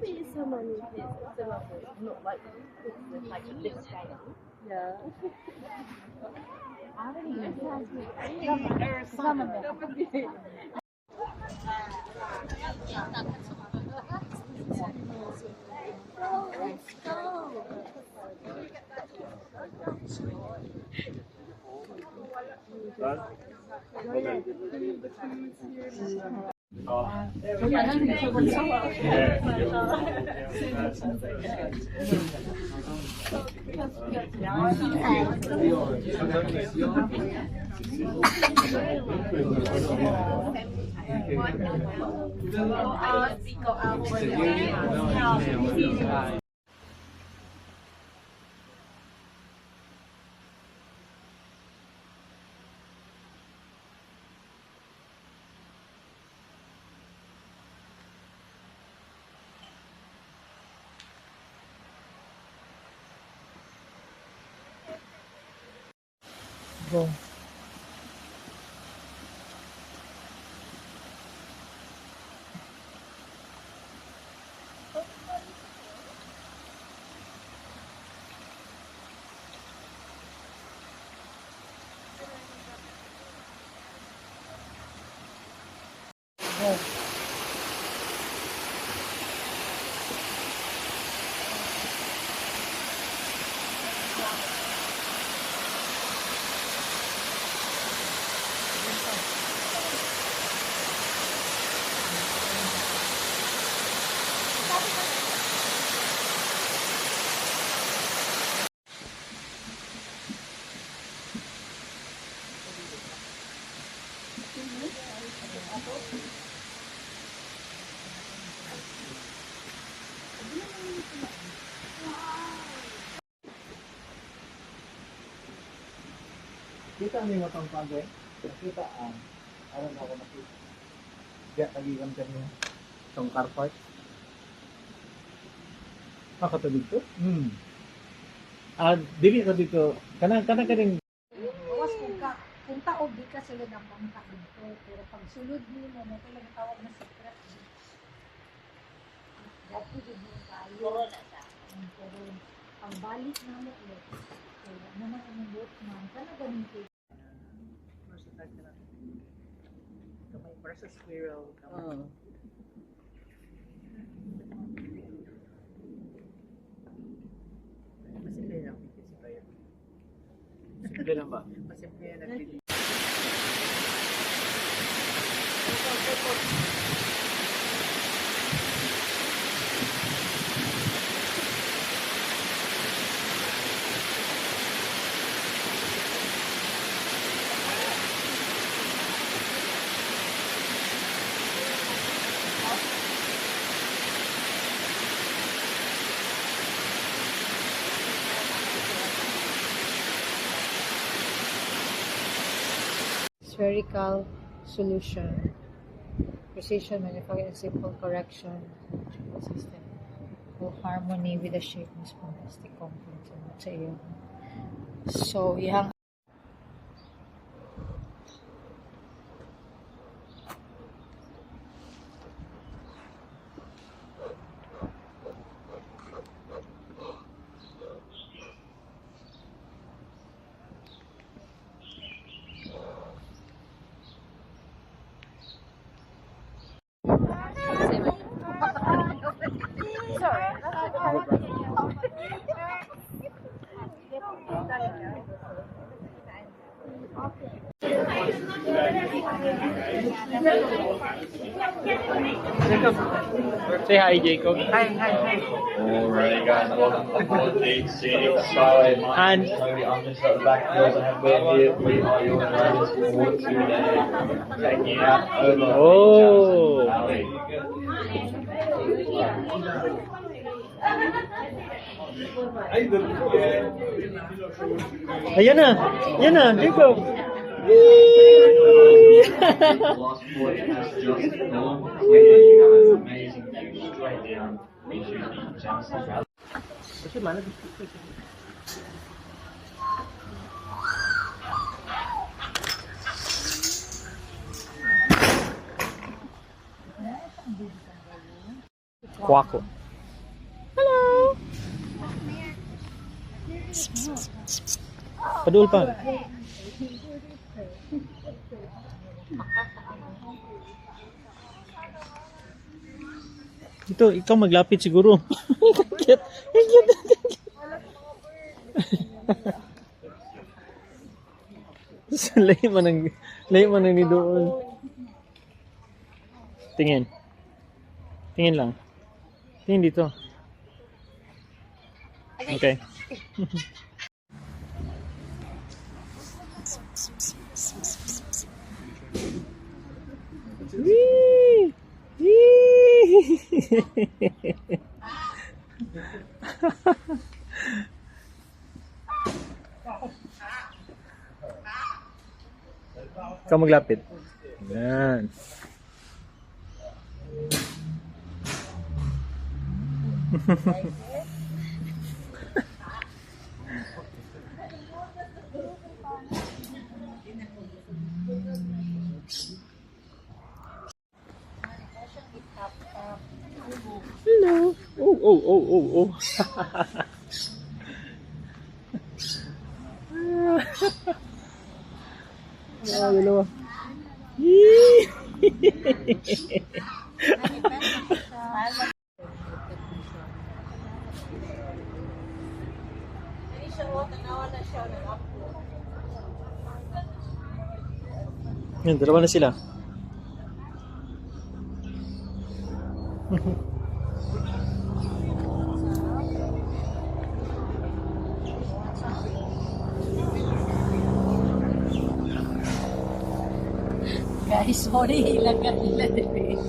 Maybe someone is similar, not like this scale. Yeah. I don't know. Some of it. Let's go. Go. Go. Kita niyo mo itong pagay? Nakita ano na ako nakita. Diya, tagigan ka niya. Itong car park. Katulid ko? Dili ka dito. Kanang ka rin. Bawas kung taog di ka sila ng bangka dito. Pero pag sulod mo mo, may talagang tawag na secret. Dati din mo tayo. Pero pag balik na mo ulit. Kaya naman ang boat man. Kana ganun kayo. Kamay versus squirrel. Masimple lang. Simple lang ba? Masimple yan ang video. Spherical solution. Precision manufacturing, simple correction, system. Full harmony with the shape ng plastic components sa iyo. So, yang Say hi, Jacob. Hi. Alright, guys, welcome to Apollo J6 Skyway. My name is Toby. I'm just at the back doors. I have been here. We are your drivers for today. Taking out over Oh. Valley. Ayan na, Jacob. The last point has just gone. Here you have an amazing view straight down into the Jameson Valley. Kasi mana Kwako. Padul pa. Ito, ikaw maglapit siguro. Cute. Cute. Layo man ang ni doon. Tingin. Tingin lang. Tingin dito. Okay. Wee! Ikaw maglapit. Yan. Hello. Oh. Dalawa. Yan, dalawa na sila. Guys, sorry, ilagay nila din.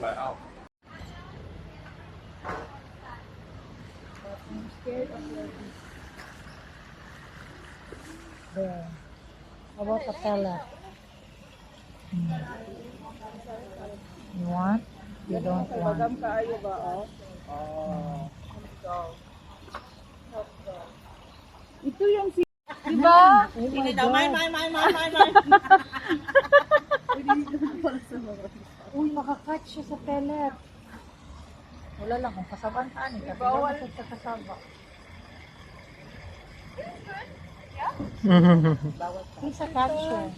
Wow. There. How about patella? You want? You don't want? Kaayo ba, oh? Ito yung si... Diba? Hindi daw, may. Uy, makakat siya sa pellet. Wala lang kung kasaban ka ni. Kasi bawal sa kasaba. Bawal ka. Isa catch siya.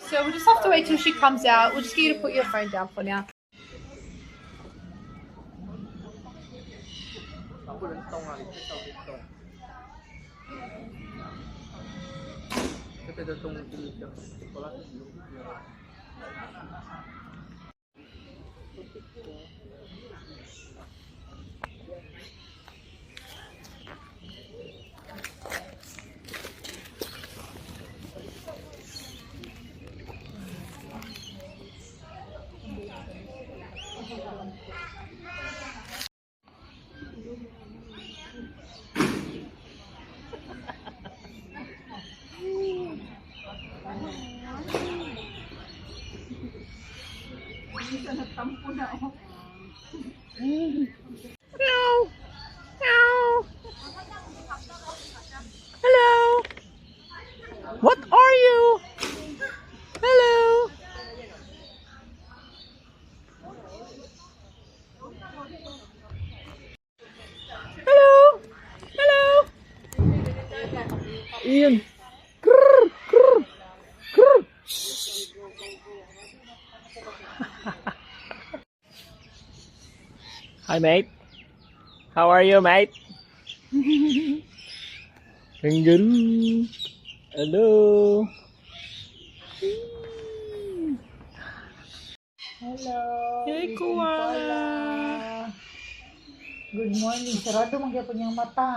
So we'll just have to wait till she comes out. We'll just get you to put your phone down for now. Meow. Meow. Hello. What are you? Hello. Hello. Hello. Ian. Grrr, grrr, grrr. Hi, mate. How are you, mate? Kangaroo. Hello. Hello. Hey, koala. Good morning. Sarado magyapon yung mata.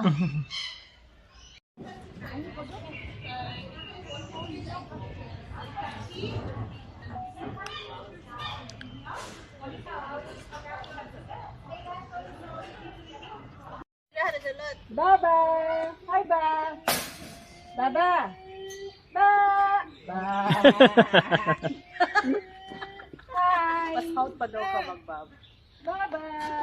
Baba! Hi, Ba! Baba! Ba! Ba! Hi! pa daw ka magbab. Bye-bye!